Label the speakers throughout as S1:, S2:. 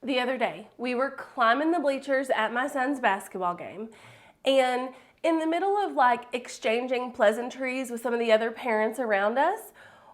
S1: the other day. We were climbing the bleachers at my son's basketball game, and in the middle of like exchanging pleasantries with some of the other parents around us,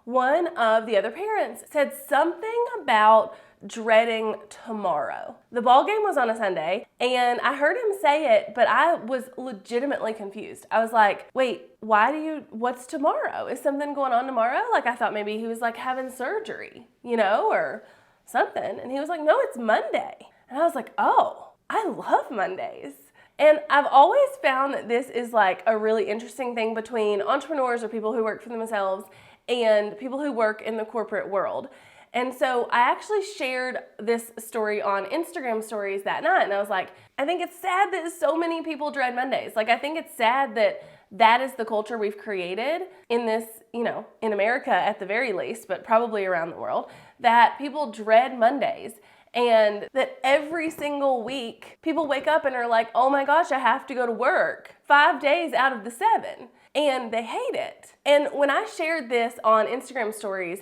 S1: one of the other parents said something about dreading tomorrow. The ball game was on a Sunday, and I heard him say it, but I was legitimately confused. I was like, wait, what's tomorrow? Is something going on tomorrow? Like, I thought maybe he was like having surgery, or something. And he was like, no, it's Monday. And I was like, oh, I love Mondays. And I've always found that this is like a really interesting thing between entrepreneurs or people who work for themselves and people who work in the corporate world. And so I actually shared this story on Instagram stories that night, and I was like, I think it's sad that so many people dread Mondays. Like, I think it's sad that that is the culture we've created in this, in America at the very least, but probably around the world, that people dread Mondays. And that every single week, people wake up and are like, oh my gosh, I have to go to work 5 days out of the 7. And they hate it. And when I shared this on Instagram stories,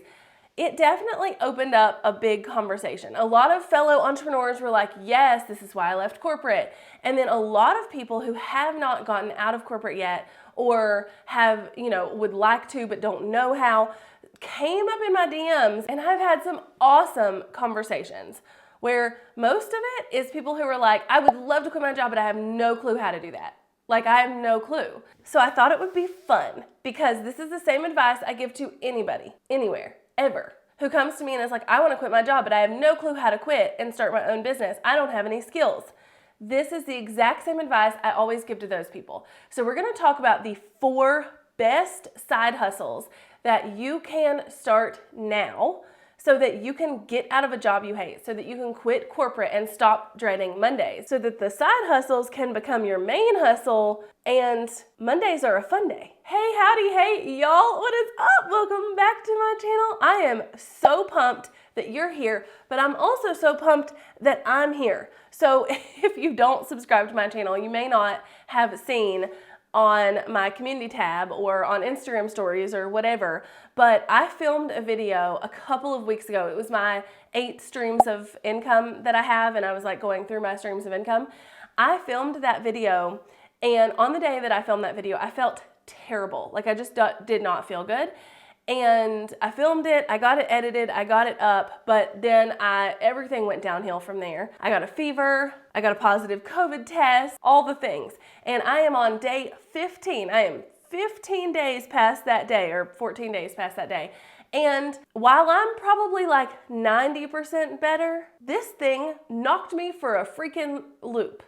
S1: it definitely opened up a big conversation. A lot of fellow entrepreneurs were like, yes, this is why I left corporate. And then a lot of people who have not gotten out of corporate yet or have, would like to but don't know how, came up in my DMs, and I've had some awesome conversations where most of it is people who are like, I would love to quit my job, but I have no clue how to do that. Like, I have no clue. So I thought it would be fun because this is the same advice I give to anybody, anywhere, ever, who comes to me and is like, I want to quit my job, but I have no clue how to quit and start my own business. I don't have any skills. This is the exact same advice I always give to those people. So we're going to talk about the 4 best side hustles that you can start now so that you can get out of a job you hate, so that you can quit corporate and stop dreading Mondays, so that the side hustles can become your main hustle and Mondays are a fun day. Hey, howdy, hey, y'all, what is up? Welcome back to my channel. I am so pumped that you're here, but I'm also so pumped that I'm here. So if you don't subscribe to my channel, you may not have seen on my community tab or on Instagram stories or whatever, but I filmed a video a couple of weeks ago. It was my 8 streams of income that I have, and I was like going through my streams of income. I filmed that video, and on the day that I filmed that video, I felt terrible. Like, I just did not feel good. And I filmed it, I got it edited, I got it up, but then everything went downhill from there. I got a fever, I got a positive COVID test, all the things. And I am on day 15. I am 15 days past that day, or 14 days past that day. And while I'm probably like 90% better, this thing knocked me for a freaking loop.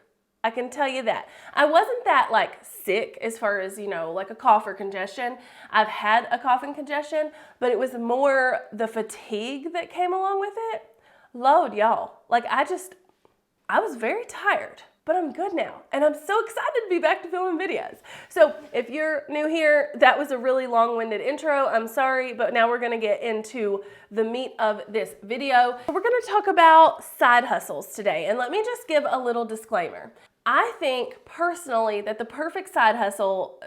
S1: I can tell you that. I wasn't that like sick as far as, like a cough or congestion. I've had a cough and congestion, but it was more the fatigue that came along with it. Lord, y'all. Like, I was very tired, but I'm good now. And I'm so excited to be back to filming videos. So if you're new here, that was a really long-winded intro. I'm sorry, but now we're gonna get into the meat of this video. We're gonna talk about side hustles today. And let me just give a little disclaimer. I think personally that the perfect side hustle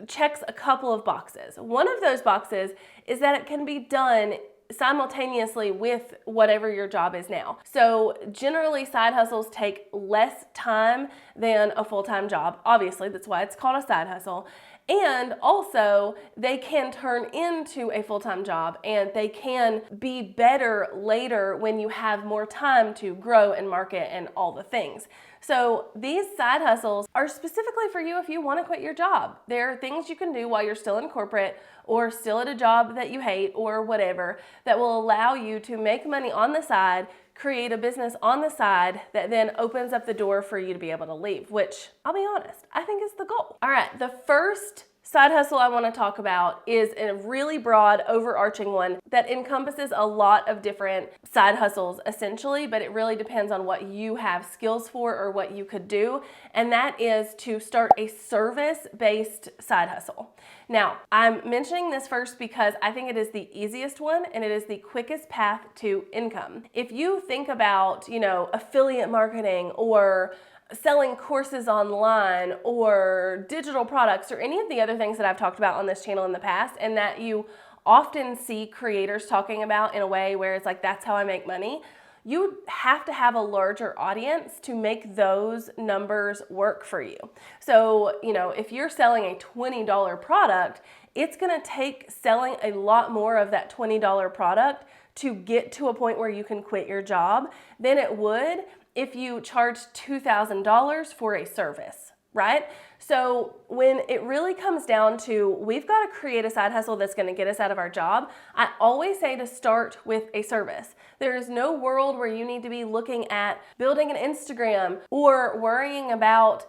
S1: checks a couple of boxes. One of those boxes is that it can be done simultaneously with whatever your job is now. So generally side hustles take less time than a full-time job. Obviously, that's why it's called a side hustle. And also, they can turn into a full-time job, and they can be better later when you have more time to grow and market and all the things. So these side hustles are specifically for you if you want to quit your job. There are things you can do while you're still in corporate or still at a job that you hate or whatever that will allow you to make money on the side, create a business on the side that then opens up the door for you to be able to leave, which I'll be honest, I think is the goal. All right, the first side hustle I want to talk about is a really broad, overarching one that encompasses a lot of different side hustles essentially, but it really depends on what you have skills for or what you could do, and that is to start a service-based side hustle. Now, I'm mentioning this first because I think it is the easiest one and it is the quickest path to income. If you think about, affiliate marketing or selling courses online or digital products or any of the other things that I've talked about on this channel in the past, and that you often see creators talking about in a way where it's like, that's how I make money, you have to have a larger audience to make those numbers work for you. So, if you're selling a $20 product, it's gonna take selling a lot more of that $20 product to get to a point where you can quit your job than it would if you charged $2,000 for a service, right? So when it really comes down to, we've got to create a side hustle that's going to get us out of our job, I always say to start with a service. There is no world where you need to be looking at building an Instagram or worrying about,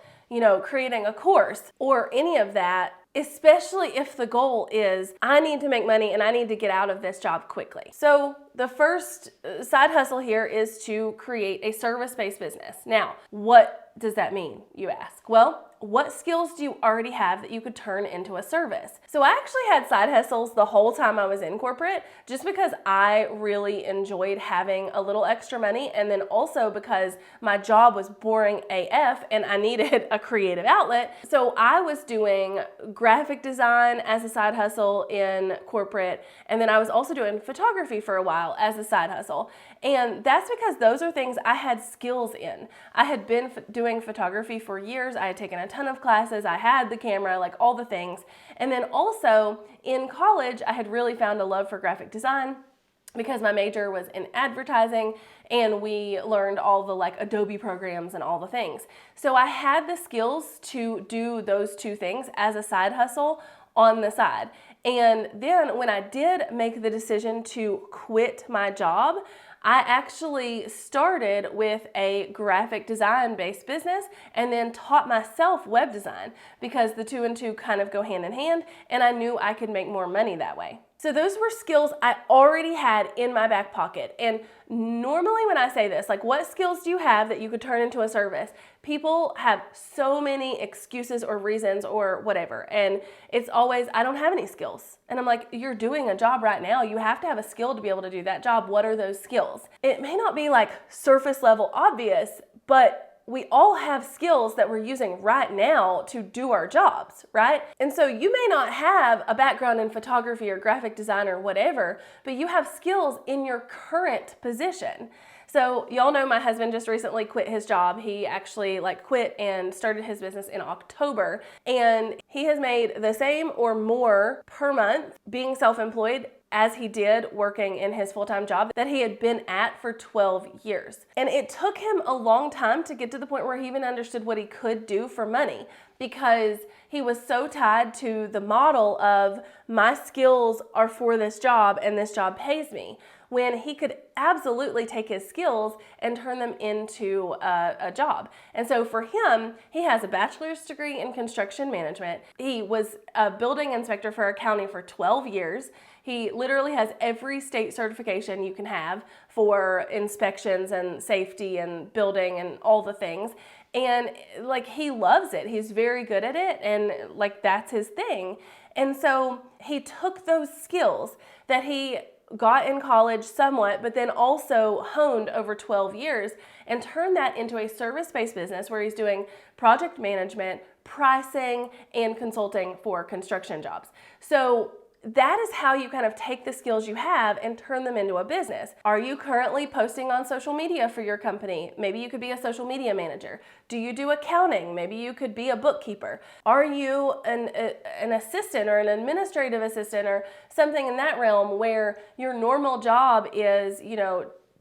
S1: creating a course or any of that, especially if the goal is, I need to make money and I need to get out of this job quickly. So the first side hustle here is to create a service-based business. Now, what does that mean, you ask? Well, what skills do you already have that you could turn into a service? So I actually had side hustles the whole time I was in corporate, just because I really enjoyed having a little extra money, and then also because my job was boring AF and I needed a creative outlet. So I was doing graphic design as a side hustle in corporate, and then I was also doing photography for a while as a side hustle. And that's because those are things I had skills in. I had been doing photography for years. I had taken a ton of classes. I had the camera, like all the things. And then also in college, I had really found a love for graphic design because my major was in advertising and we learned all the Adobe programs and all the things. So I had the skills to do those two things as a side hustle on the side. And then when I did make the decision to quit my job, I actually started with a graphic design based business and then taught myself web design because the two and two kind of go hand in hand, and I knew I could make more money that way. So those were skills I already had in my back pocket. And normally when I say this, what skills do you have that you could turn into a service? People have so many excuses or reasons or whatever. And it's always, I don't have any skills. And I'm like, you're doing a job right now. You have to have a skill to be able to do that job. What are those skills? It may not be surface level obvious, but we all have skills that we're using right now to do our jobs, right? And so you may not have a background in photography or graphic design or whatever, but you have skills in your current position. So y'all know my husband just recently quit his job. He actually quit and started his business in October, and he has made the same or more per month being self-employed as he did working in his full-time job that he had been at for 12 years. And it took him a long time to get to the point where he even understood what he could do for money, because he was so tied to the model of my skills are for this job and this job pays me, when he could absolutely take his skills and turn them into a job. And so for him, he has a bachelor's degree in construction management. He was a building inspector for a county for 12 years. He literally has every state certification you can have for inspections and safety and building and all the things. And he loves it. He's very good at it, and that's his thing. And so he took those skills that he got in college somewhat, but then also honed over 12 years and turned that into a service-based business where he's doing project management, pricing, and consulting for construction jobs. So that is how you kind of take the skills you have and turn them into a business. Are you currently posting on social media for your company? Maybe you could be a social media manager. Do you do accounting? Maybe you could be a bookkeeper. Are you an assistant or an administrative assistant or something in that realm where your normal job is,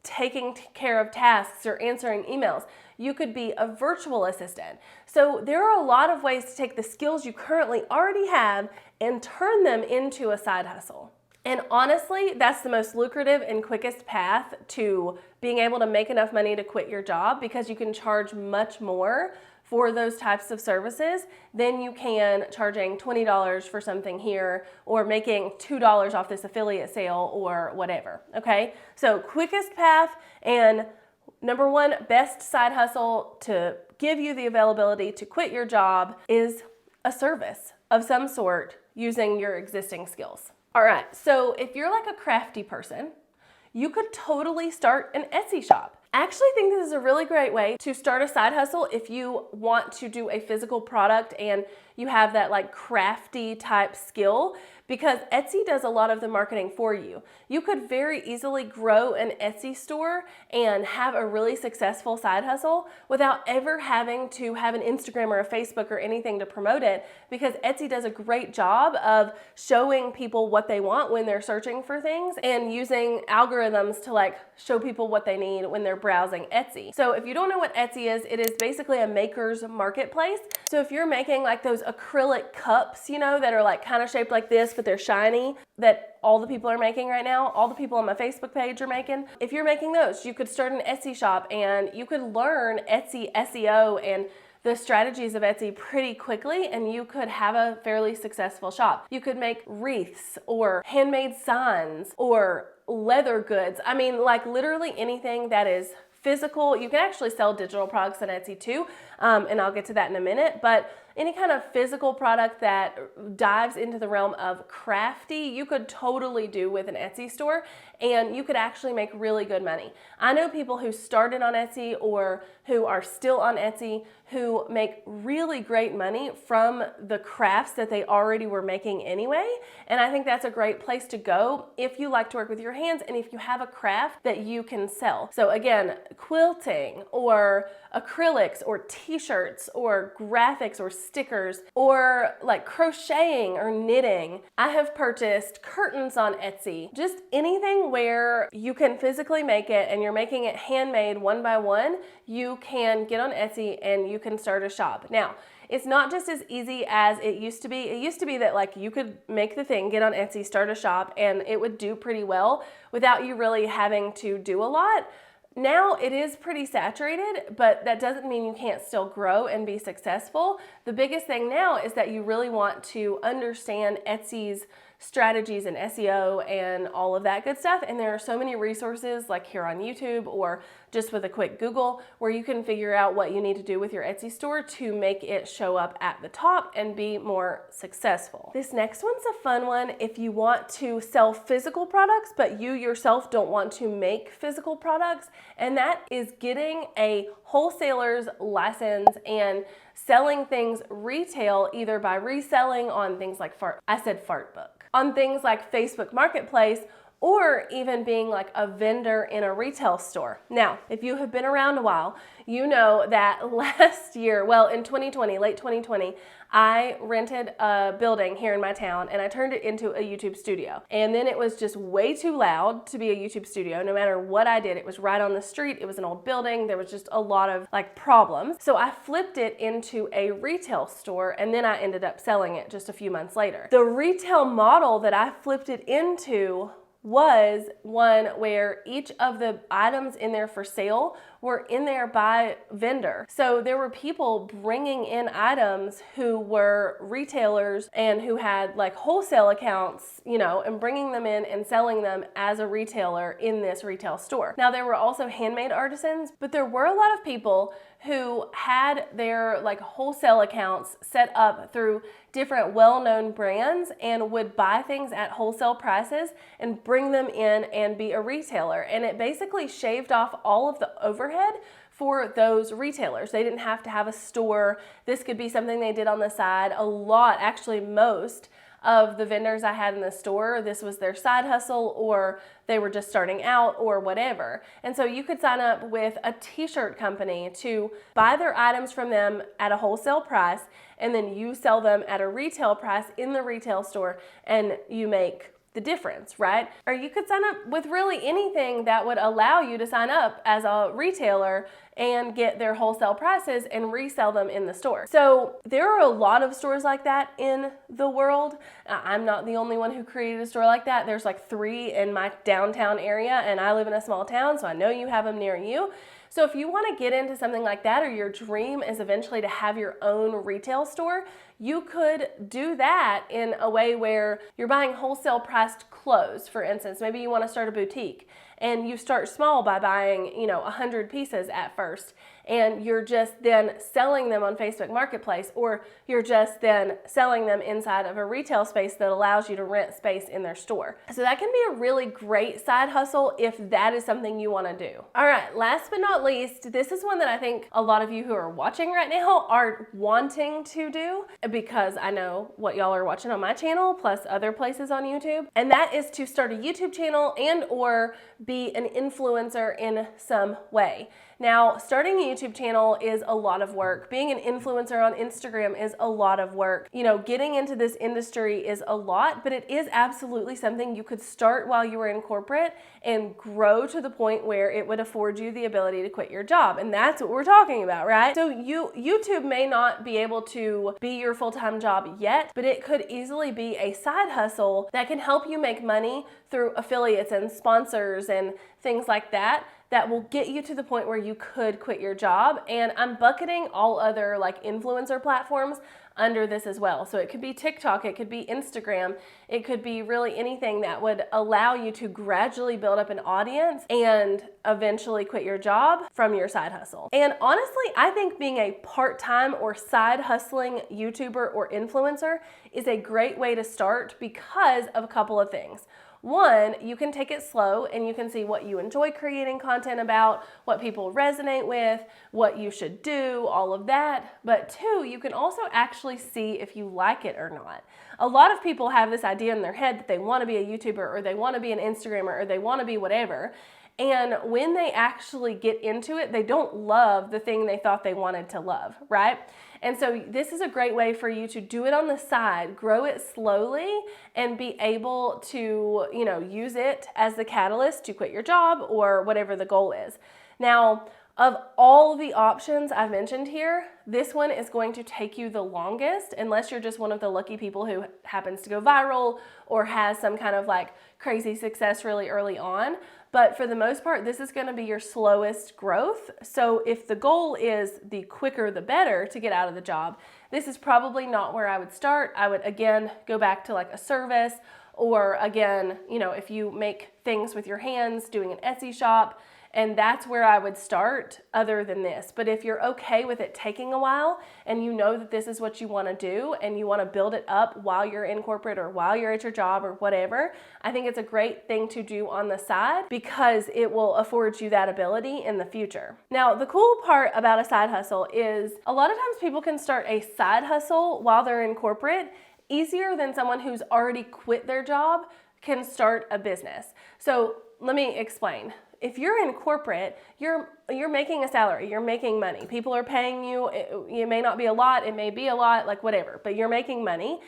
S1: taking care of tasks or answering emails? You could be a virtual assistant. So there are a lot of ways to take the skills you currently already have and turn them into a side hustle. And honestly, that's the most lucrative and quickest path to being able to make enough money to quit your job, because you can charge much more for those types of services than you can charging $20 for something here or making $2 off this affiliate sale or whatever, okay? So quickest path and number one, best side hustle to give you the availability to quit your job is a service of some sort using your existing skills. All right, so if you're a crafty person, you could totally start an Etsy shop. I actually think this is a really great way to start a side hustle if you want to do a physical product and you have that like crafty type skill, because Etsy does a lot of the marketing for you. You could very easily grow an Etsy store and have a really successful side hustle without ever having to have an Instagram or a Facebook or anything to promote it, because Etsy does a great job of showing people what they want when they're searching for things and using algorithms to like show people what they need when they're browsing Etsy. So if you don't know what Etsy is, it is basically a maker's marketplace. So if you're making like those acrylic cups, you know, that are like kind of shaped like this, but they're shiny, that all the people are making right now, all the people on my Facebook page are making. If you're making those, you could start an Etsy shop and you could learn Etsy SEO and the strategies of Etsy pretty quickly, and you could have a fairly successful shop. You could make wreaths or handmade signs or leather goods. I mean, like literally anything that is physical. You can actually sell digital products on Etsy too, and I'll get to that in a minute, but any kind of physical product that dives into the realm of crafty, you could totally do with an Etsy store, and you could actually make really good money. I know people who started on Etsy or who are still on Etsy who make really great money from the crafts that they already were making anyway, and I think that's a great place to go if you like to work with your hands and if you have a craft that you can sell. So again, quilting or acrylics or t-shirts or graphics or stickers or like crocheting or knitting. I have purchased curtains on Etsy. Just anything where you can physically make it and you're making it handmade one by one, you can get on Etsy and you can start a shop. Now, it's not just as easy as it used to be. It used to be that like you could make the thing, get on Etsy, start a shop, and it would do pretty well without you really having to do a lot. Now it is pretty saturated, but that doesn't mean you can't still grow and be successful. The biggest thing now is that you really want to understand Etsy's strategies and SEO and all of that good stuff. And there are so many resources like here on YouTube or just with a quick Google where you can figure out what you need to do with your Etsy store to make it show up at the top and be more successful. This next one's a fun one if you want to sell physical products, but you yourself don't want to make physical products, and that is getting a wholesaler's license and selling things retail, either by reselling on things like Fartbook, on things like Facebook Marketplace, or even being like a vendor in a retail store. Now, if you have been around a while, you know that last year, well, in 2020, late 2020, I rented a building here in my town and I turned it into a YouTube studio. And then it was just way too loud to be a YouTube studio. No matter what I did, it was right on the street. It was an old building. There was just a lot of like problems. So I flipped it into a retail store and then I ended up selling it just a few months later. The retail model that I flipped it into was one where each of the items in there for sale were in there by vendor. So there were people bringing in items who were retailers and who had like wholesale accounts, you know, and bringing them in and selling them as a retailer in this retail store. Now there were also handmade artisans, but there were a lot of people who had their like wholesale accounts set up through different well-known brands and would buy things at wholesale prices and bring them in and be a retailer. And it basically shaved off all of the overhead for those retailers. They didn't have to have a store. This could be something they did on the side. A lot, actually most of the vendors I had in the store, this was their side hustle or they were just starting out or whatever. And so you could sign up with a t-shirt company to buy their items from them at a wholesale price, and then you sell them at a retail price in the retail store and you make the difference, right? Or you could sign up with really anything that would allow you to sign up as a retailer and get their wholesale prices and resell them in the store. So there are a lot of stores like that in the world. I'm not the only one who created a store like that. There's like 3 in my downtown area and I live in a small town, so I know you have them near you. So if you want to get into something like that, or your dream is eventually to have your own retail store, you could do that in a way where you're buying wholesale priced clothes, for instance. Maybe you want to start a boutique and you start small by buying, 100 pieces at first, and you're just then selling them on Facebook Marketplace, or you're just then selling them inside of a retail space that allows you to rent space in their store. So that can be a really great side hustle if that is something you want to do. All right, last but not least, this is one that I think a lot of you who are watching right now are wanting to do, because I know what y'all are watching on my channel plus other places on YouTube, and that is to start a YouTube channel and or be an influencer in some way. Now, starting a YouTube channel is a lot of work. Being an influencer on Instagram is a lot of work. Getting into this industry is a lot, but it is absolutely something you could start while you were in corporate and grow to the point where it would afford you the ability to quit your job. And that's what we're talking about, right? So YouTube may not be able to be your full-time job yet, but it could easily be a side hustle that can help you make money through affiliates and sponsors and things like that will get you to the point where you could quit your job. And I'm bucketing all other like influencer platforms under this as well. So it could be TikTok, it could be Instagram, it could be really anything that would allow you to gradually build up an audience and eventually quit your job from your side hustle. And honestly, I think being a part-time or side hustling YouTuber or influencer is a great way to start because of a couple of things. One, you can take it slow and you can see what you enjoy creating content about, what people resonate with, what you should do, all of that. But two, you can also actually see if you like it or not. A lot of people have this idea in their head that they want to be a YouTuber or they want to be an Instagrammer or they want to be whatever. And when they actually get into it, they don't love the thing they thought they wanted to love, right? And so this is a great way for you to do it on the side, grow it slowly, and be able to, use it as the catalyst to quit your job or whatever the goal is. Now, of all the options I've mentioned here, this one is going to take you the longest unless you're just one of the lucky people who happens to go viral or has some kind of like crazy success really early on. But for the most part, this is going to be your slowest growth. So if the goal is the quicker the better to get out of the job, this is probably not where I would start. I would again go back to like a service, or again, if you make things with your hands, doing an Etsy shop. And that's where I would start other than this. But if you're okay with it taking a while and you know that this is what you want to do and you want to build it up while you're in corporate or while you're at your job or whatever, I think it's a great thing to do on the side because it will afford you that ability in the future. Now, the cool part about a side hustle is a lot of times people can start a side hustle while they're in corporate easier than someone who's already quit their job can start a business. So let me explain. If you're in corporate, you're making a salary, you're making money. People are paying you. It may not be a lot, it may be a lot, like whatever, but you're making money.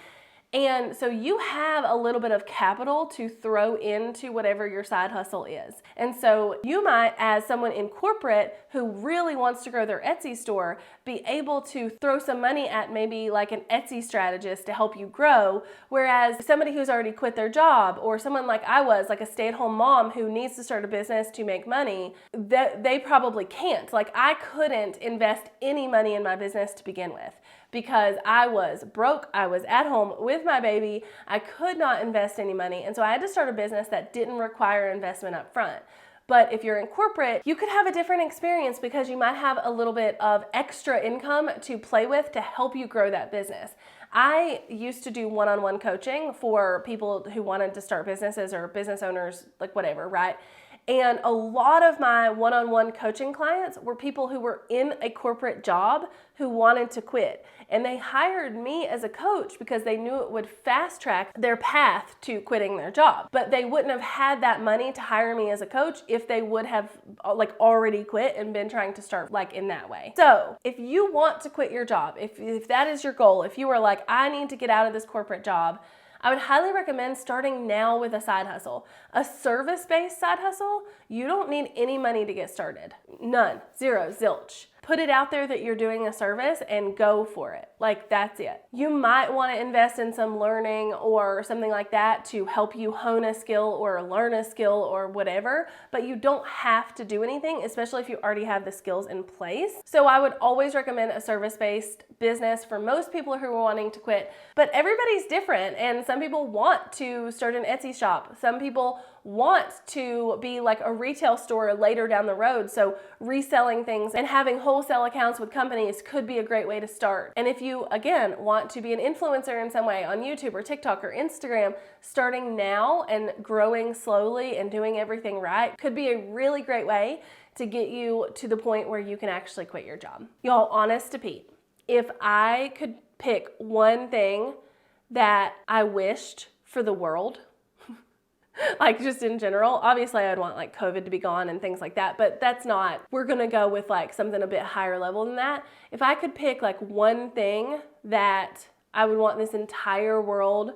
S1: And so you have a little bit of capital to throw into whatever your side hustle is. And so you might, as someone in corporate who really wants to grow their Etsy store, be able to throw some money at maybe like an Etsy strategist to help you grow. Whereas somebody who's already quit their job, or someone like I was, like a stay-at-home mom who needs to start a business to make money, they probably can't. Like I couldn't invest any money in my business to begin with, because I was broke, I was at home with my baby, I could not invest any money, and so I had to start a business that didn't require investment up front. But if you're in corporate, you could have a different experience because you might have a little bit of extra income to play with to help you grow that business. I used to do one-on-one coaching for people who wanted to start businesses or business owners, like whatever, right? And a lot of my one-on-one coaching clients were people who were in a corporate job who wanted to quit. And they hired me as a coach because they knew it would fast track their path to quitting their job. But they wouldn't have had that money to hire me as a coach if they would have like already quit and been trying to start like in that way. So if you want to quit your job, if that is your goal, if you are like, I need to get out of this corporate job, I would highly recommend starting now with a side hustle. A service-based side hustle, you don't need any money to get started. None, zero, zilch. Put it out there that you're doing a service and go for it. Like that's it. You might want to invest in some learning or something like that to help you hone a skill or learn a skill or whatever, but you don't have to do anything, especially if you already have the skills in place. So I would always recommend a service-based business for most people who are wanting to quit, but everybody's different, and some people want to start an Etsy shop. Some people want to be like a retail store later down the road, so reselling things and having wholesale accounts with companies could be a great way to start. And if you, again, want to be an influencer in some way on YouTube or TikTok or Instagram, starting now and growing slowly and doing everything right could be a really great way to get you to the point where you can actually quit your job. Y'all, honest to Pete, if I could pick one thing that I wished for the world, like just in general, obviously I'd want like COVID to be gone and things like that, but that's not, we're gonna go with like something a bit higher level than that. If I could pick like one thing that I would want this entire world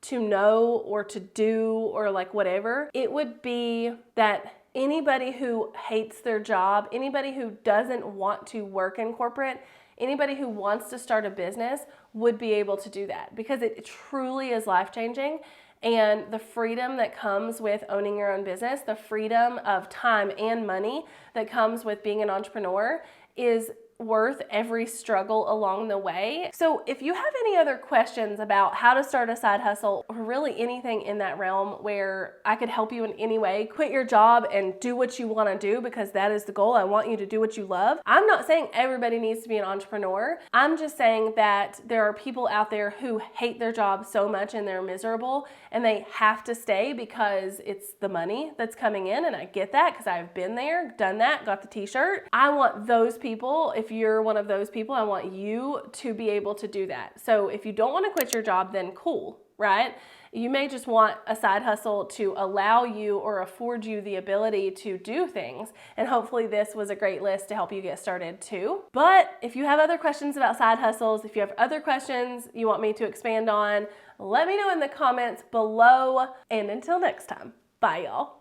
S1: to know or to do or like whatever, it would be that anybody who hates their job, anybody who doesn't want to work in corporate, anybody who wants to start a business would be able to do that, because it truly is life-changing. And the freedom that comes with owning your own business, the freedom of time and money that comes with being an entrepreneur is worth every struggle along the way. So if you have any other questions about how to start a side hustle or really anything in that realm where I could help you in any way, quit your job and do what you want to do, because that is the goal. I want you to do what you love. I'm not saying everybody needs to be an entrepreneur. I'm just saying that there are people out there who hate their job so much and they're miserable and they have to stay because it's the money that's coming in. And I get that because I've been there, done that, got the t-shirt. I want those people, if you're one of those people, I want you to be able to do that. So if you don't want to quit your job, then cool, right? You may just want a side hustle to allow you or afford you the ability to do things. And hopefully this was a great list to help you get started too. But if you have other questions about side hustles, if you have other questions you want me to expand on, let me know in the comments below. And until next time, bye y'all.